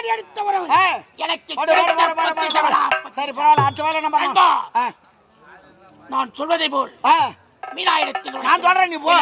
முன்னாடி எடுத்த உறவு எனக்கு சரி பரவாயில்ல அடுத்த வேலை நம்ம நான் சொல்வதை போல் மீனா இடத்தில் நான் சொல்றேன் நீ போ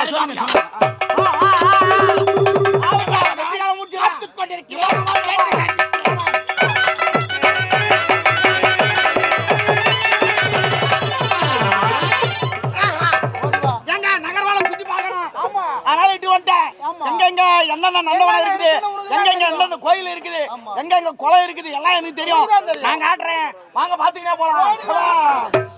எந்தெந்த கோயில் இருக்குது எங்க குளம் இருக்குது எல்லாம் எனக்கு தெரியும் நான் காட்டுறேன் வாங்க பாத்தீங்கன்னா போலாம்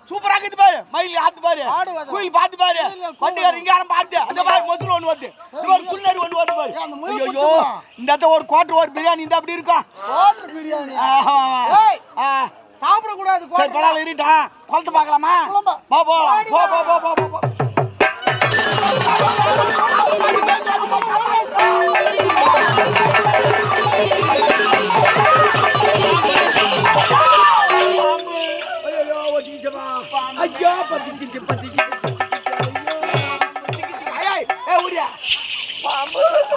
சூப்பரா இருக்குது பாரு மயில் ஆத்து பாரு கோயில் பாத்து பாரு வண்டியார் இங்காரம் பாத்து அந்த பாரு மொசுல ஒண்ணு வருது ஒரு குள்ளடி ஒண்ணு வருது பாரு ஐயோ இந்த ஒரு கோட்டர் ஒரு பிரியாணி இந்த அப்படி இருக்கும் கோட்டர் பிரியாணி சாப்பிட கூடாது சரி பரவாயில்ல இருட்டா குளத்து பார்க்கலாமா போ போ போ போ போ போ போ ஐயா பத்திக்கிச்சு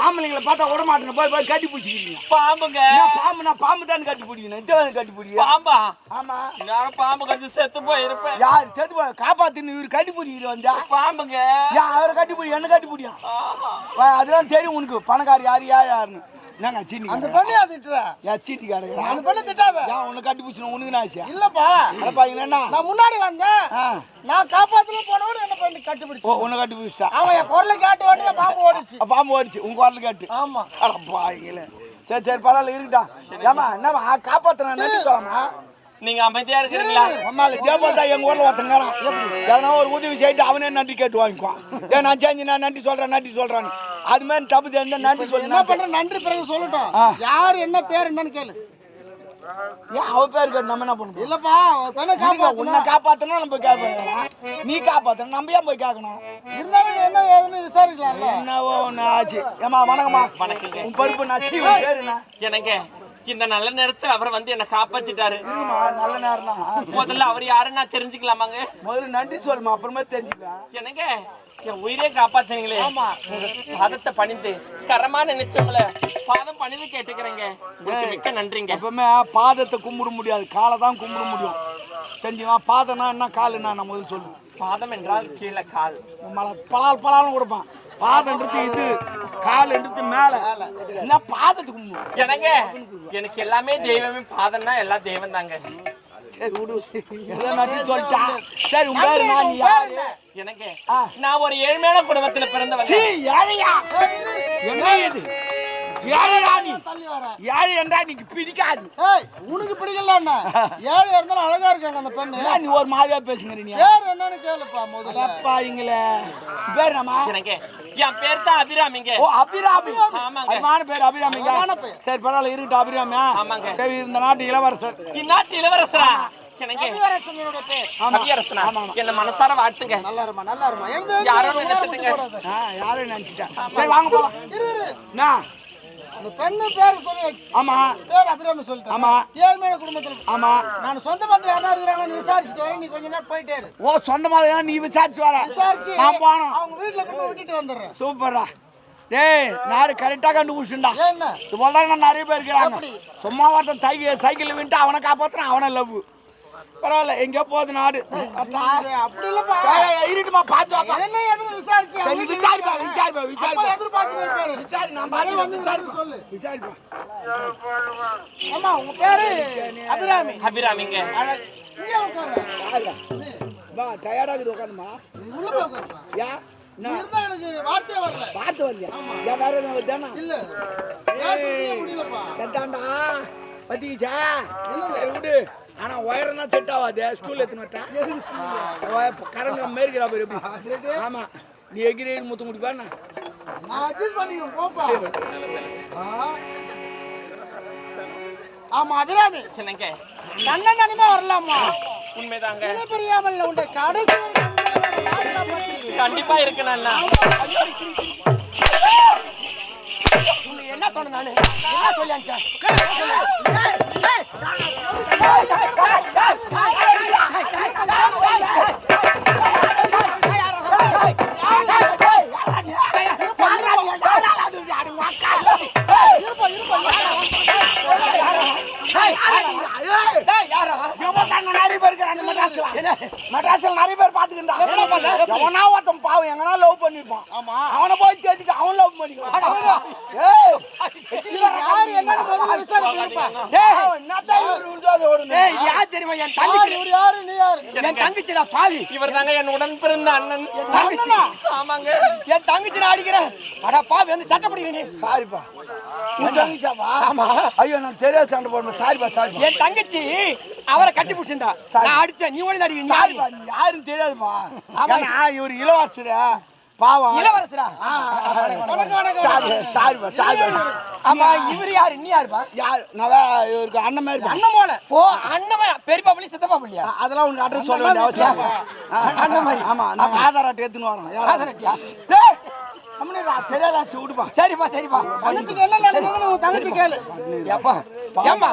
ஆம்பளைங்களை பார்த்தா விட மாட்டேன் போய் போய் கட்டி பிடிச்சிக்கிறீங்க பாம்புங்க பாம்பு நான் பாம்பு தான் கட்டி பிடிக்கணும் இந்த கட்டி பிடிக்க பாம்பா ஆமா நான் பாம்பு கடிச்சு செத்து போயிருப்பேன் யார் செத்து போய் காப்பாத்துன்னு இவரு கட்டி பிடிக்கிற வந்தா பாம்புங்க அவரை கட்டி பிடி என்ன கட்டி பிடியா அதெல்லாம் தெரியும் உனக்கு பணக்காரி யாரு யாருன்னு என்னங்க சீனி அந்த பண்ணி திட்டுற சீட்டி காடுங்க அந்த பண்ணி திட்டாத உன்னை கட்டி பிடிச்சணும் உனக்கு ஆசையா இல்லப்பா என்ன நான் முன்னாடி வந்தேன் நான் காப்பாத்துல போனவன என்ன பண்ணி கட்டி பிடிச்சு உன்னை கட்டி பிடிச்சா அவன் என் குரலை கேட்ட உடனே பாம்பு ஓடிச்சு உங்க குரல் கேட்டு ஆமா அடப்பாங்களே சரி சரி பரவாயில்ல இருக்கட்டா ஏமா என்னமா காப்பாத்துறேன் நன்றி சொல்லாமா நீங்க அமைதியா இருக்கிறீங்களா அம்மால தேவதா எங்க ஊர்ல ஒருத்தங்கிறான் எதனா ஒரு உதவி செய்யிட்டு அவனே நன்றி கேட்டு வாங்கிக்குவான் ஏன் நான் செஞ்சு நான் நன்றி சொல்றேன் அது மாதிரி தப்பு செஞ்சா நன்றி சொல்லு என்ன பண்ற நன்றி பிறகு சொல்லட்டும் யார் என்ன பேர் என்னன்னு கேளு ஏன் அவ பேர் கேட்டு நம்ம என்ன பண்ணுவோம் இல்லப்பா உன்னை காப்பாத்தனா நம்ம கேட்போம் நீ காப்பாத்தணும் நம்ம ஏன் போய் கேட்கணும் இருந்தாலும் என்ன ஏதுன்னு விசாரிக்கலாம்ல என்னவோ ஒன்று ஆச்சு ஏமா வணக்கம்மா வணக்கங்க உன் பருப்பு நாச்சு உன் பேரு என்ன எனக்கு இந்த நல்ல நேரத்துல அவர் வந்து என்ன காப்பாத்திட்டாரு நல்ல நேரம் தான் முதல்ல அவர் யாருன்னு நான் தெரிஞ்சுக்கலாமாங்க முதல்ல நன்றி சொல்லுமா அப்புறமே தெரிஞ்சுக்கலாம் எனக்கு என் உயிரே காப்பாத்துனீங்களே பாதத்தை பணிந்து கரமான நினைச்சவங்கள பாதம் பணிந்து கேட்டுக்கிறேங்க மிக்க நன்றிங்க எப்பவுமே பாதத்தை கும்பிட முடியாது காலை தான் கும்பிட முடியும் தெரிஞ்சுமா பாதம்னா என்ன காலுன்னா நான் முதல்ல சொல்லுவேன் பாதம் என்றால் கீழே கால் பலால் கொடுப்பான் பாதம்ன்றது இது கால் எடுத்து மேல என்ன பாதத்துக்கு எனக்கு எல்லாமே தெய்வமே பாதம்னா எல்லாம் தெய்வம் தாங்க சரி விடு நன்றி சொல்லிட்டா சரி உங்க பேரு நான் யாரு எனக்கு நான் ஒரு ஏழ்மையான குடும்பத்துல பிறந்தவன் ஏழையா என்ன இது ஏழையா நீ ஏழை என்றா நீக்கு பிடிக்காது உனக்கு பிடிக்கல ஏழை இருந்தாலும் அழகா இருக்காங்க அந்த பெண்ணு நீ ஒரு மாதிரியா பேசுங்க நீ பேர் என்னன்னு கேளுப்பா முதல்ல இங்களே பேர் நம்ம எனக்கு என் பேர் தான் அபிராமிங்க ஓ அபிராமி ஆமாங்க அபிமான பேர் அபிராமிங்க சரி பரவாயில்ல இருக்கட்டும் அபிராமி ஆமாங்க சரி இந்த நாட்டு இளவரசர் இந்நாட்டு இளவரசரா என்ன மனசார வாழ்த்துங்க நல்லா இருமா யாரும் நினைச்சிட்டுங்க யாரும் நினைச்சிட்டா சரி வாங்க போலாம் அந்த பெண்ணு பேர் சொல்லி ஆமா பேர் அபிராமி சொல்லிட்டேன் ஆமா ஏழ்மையான குடும்பத்துல ஆமா நான் சொந்த பந்தம் யாரா இருக்கிறாங்கன்னு விசாரிச்சுட்டு வரேன் நீ கொஞ்ச நேரம் போயிட்டே இரு ஓ சொந்த மாதிரி நீ விசாரிச்சு நான் போனோம் அவங்க வீட்டுல கொண்டு விட்டுட்டு வந்துடுறேன் சூப்பரா டேய் நாடு கரெக்டா கண்டுபிடிச்சுடா என்ன இது போல தான் நிறைய பேர் இருக்கிறாங்க சும்மா ஒருத்தன் சைக்கிள் விட்டு அவனை காப்பாத்துறான் அவனை லவ் பரவாயில்ல எங்க போகுது நாடு அப்படி இல்லப்பா இருட்டுமா பாத்து வாப்பா என்ன எதுன்னு விசாரிச்சு விசாரிப்பா எதிர்பார்த்து விசாரி நான் பாத்து வந்து சொல்லு விசாரிப்பா அம்மா உங்க பேரு அபிராமிங்க இங்க உட்காரு வா டயர்டா இருக்கு உட்காருமா உள்ள போய் உட்காருப்பா யா எனக்கு வார்த்தையே வரல வார்த்தை வரலையா ஏன் வேற எதுவும் வருதானா இல்ல பேசவே முடியலப்பா செத்தாண்டா பத்திக்கிச்சா என்ன விடு ஆனா ஒயரம் தான் செட் ஆகாது ஸ்டூல் எடுத்துன்னு வட்டேன் கரண்ட் மேற்கிறா பேர் எப்படி ஆமா நீ எகிரி முத்து முடிப்பா நான் அட்ஜஸ்ட் பண்ணிக்கிறேன் போப்பா ஆமா அபிராமி என்னங்க நன்னன் நனிமா வரலாமா உண்மைதாங்க என்ன பெரியாமல் உண்ட கடைசி கண்டிப்பா இருக்கு அண்ணா என்ன சொன்ன நானு என்ன சொல்லி அனுப்பிச்சா மெட்ராஸ்ல என்ன? மெட்ராஸ்ல நிறைய பேர் பாத்துக்கிட்டா என்ன பார்த்தா? எவனா ஒருத்தன் பாவம் எங்கனா லவ் பண்ணிருப்பான் ஆமா. அவனை போய் தேடிட்டு அவன் லவ் பண்ணிக்குவான் ஏய் யாரு என்னன்னு முதல்ல விசாரிப்பா. டேய் என்னடா இவரு உருதாத ஓடுனே ஏய், யார் தெரியுமா என் தங்கச்சி? இவரு யாரு நீ யாரு? என் தங்கச்சிடா பாவி. இவர் தாங்க என் உடன் பிறந்த அண்ணன். அண்ணனா? ஆமாங்க. என் தங்கச்சி நான் அடிக்கிறேன். அட பாவி, வந்து சட்டை பிடிக்கிறீ நீ. சாரிப்பா உன் தங்கச்சியாப்பா? ஆமா. ஐயோ நான் தெரியாத சண்டை போடுறேன் சாரிப்பா சாரிப்பா என் தங்கச்சி அவரை கட்டி பிடிச்சிருந்தா. நான் அடிச்சேன், நீ ஓடி அடிக்கிறீ. சாரிப்பா நீ யாருன்னு தெரியாதுப்பா ஆமா. ஏன்னா இவர் இளவரசரா பாவம் இளவரசரா? சாரி சாரிப்பா சாரிப்பா ஆமா, இவர் யாரு? நீ யாருப்பா? யார் நான் இவருக்கு அண்ணன் மாதிரி இருப்பான். அண்ணன் போல. ஓ, அண்ணன். பெரியப்பா புள்ளி சித்தப்பா புள்ளியா? அதெல்லாம் உனக்கு அட்ரஸ் சொல்ல வேண்டிய அவசியம் இல்லை. அண்ணன் மாதிரி. ஆமா நான் ஆதார் அட்டை எடுத்துன்னு வரேன் ஆதரட்டியா? டேய் அம்மனே தெரியாதாச்சு விடுப்பா சரிப்பா சரிப்பா. தங்கச்சிக்கு என்ன நடந்ததுன்னு உன் தங்கச்சி கேளு. ஏப்பா ஏம்மா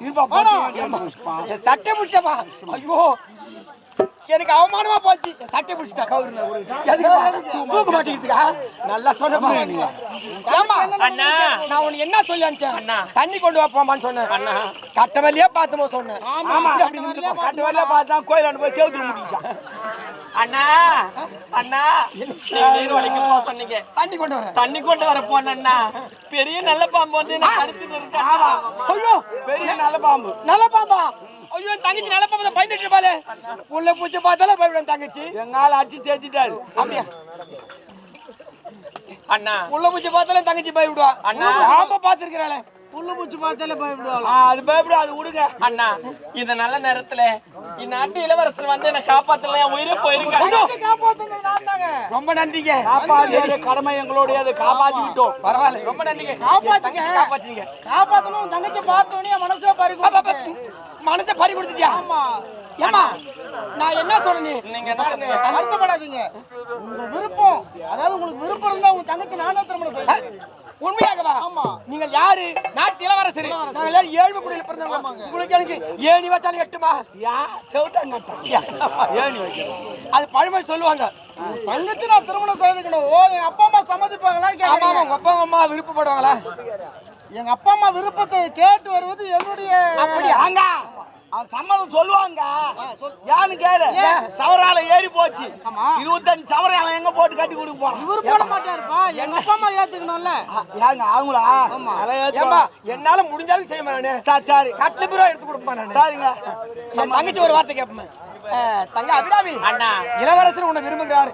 இருப்பா என் சட்டை பிடிச்சப்பா. ஐயோ, எனக்கு அவமானமா போச்சு. என் சட்டை பிடிச்சிட்டா. எதுக்குப்பா? தூக்க மாட்டேங்குதுக்கா? நல்லா சொன்னப்பா. ஏம்மா அண்ணா, நான் உனக்கு என்ன சொல்லி அனுப்பிச்சேன்? அண்ணா தண்ணி கொண்டு வாப்பான்னு சொன்னேன். அண்ணா கட்ட வழியே பார்த்துமோ சொன்னேன். ஆமா கட்ட வரல பார்த்தா கோயிலாண்டு போய் செவுத்துல முடிச்சான். அண்ணா அண்ணா, நீர் வலிக்கு போ சொன்னீங்க. தண்ணி கொண்டு வர போனேன்னா பெரிய நல்ல பாம்பு வந்து என்ன கடிச்சிட்டு இருக்கேன். ஐயோ, பெரிய நல்ல பாம்பு நல்ல பாம்பா? ஐயோ, என் தங்கச்சி நல்ல பாம்பு பயந்துட்டு இருப்பாளே. உள்ள பூச்சி பார்த்தாலும் பயப்படும் தங்கச்சி. எங்கால அடிச்சு தேத்திட்டாரு. அப்படியா அண்ணா? உள்ள பூச்சி பார்த்தாலும் தங்கச்சி பயப்படுவா. அண்ணா பாம்பை பார்த்திருக்கிறாளே. புல்லு பூச்சி பார்த்தாலே பயப்படுவாங்க. அது பயப்படாது விடுங்க. அண்ணா, இந்த நல்ல நேரத்துல இந்நாட்டு இளவரசர் வந்து என்ன காப்பாத்தல, என் உயிரே போயிருக்கு. காப்பாத்துனது நான் தாங்க. ரொம்ப நன்றிங்க. காப்பாத்திய கடமை எங்களுடைய அதை காப்பாத்தி விட்டோம். பரவாயில்ல, ரொம்ப நன்றிங்க. காப்பாத்துங்க. காப்பாத்துங்க. காப்பாத்தணும். உன் தங்கச்சி பார்த்தோன்னே என் மனசே பறி மனசை பறி கொடுத்துட்டியா? ஆமா. ஏமா நான் என்ன சொன்னேன்? நீங்க என்ன சொன்னீங்க? வருத்தப்படாதீங்க. உங்க விருப்பம், அதாவது உங்களுக்கு விருப்பம் இருந்தா உங்க தங்கச்சி நானே திருமணம் செய்வேன். உண்மையாகவா? ஆமா. நீங்கள் யாரு? நாட்டு இளவரசர். நாங்கள் எல்லாரும் ஏழ்மை குடியில் பிறந்தவங்க. உங்களுக்கு எனக்கு ஏணி வச்சாலும் எட்டுமா? செவுத்தாங்க ஏணி வைக்கிறோம். அது பழமொழி சொல்லுவாங்க. தங்கச்சி நான் திருமணம் செய்துக்கணும். ஓ, எங்க அப்பா அம்மா சம்மதிப்பாங்களான்னு ஆமா, கேக்குறீங்க. உங்க அப்பா அம்மா விருப்பப்படுவாங்களா? எங்க அப்பா அம்மா விருப்பத்தை கேட்டு வருவது என்னுடைய. அப்படியா? ஆங்க அவன் சம்மதம் சொல்லுவாங்க. யான்னு கேளு. சவரால ஏறி போச்சு. 25 சவரை அவன் எங்க போட்டு கட்டி கொடுக்க போறான்? இவர் போட மாட்டாருப்பா. எங்க அப்பா அம்மா ஏத்துக்கணும்ல. ஏங்க அவங்களா? ஏம்பா, என்னால முடிஞ்சாலும் செய்ய மாட்டேன். சரி கட்ல பீரோ எடுத்து கொடுப்பேன் நான். சரிங்க. என் தங்கச்சி ஒரு வார்த்தை கேட்பேன். தங்க அபிராமி, அண்ணா இளவரசர் உன்னை விரும்புகிறாரு.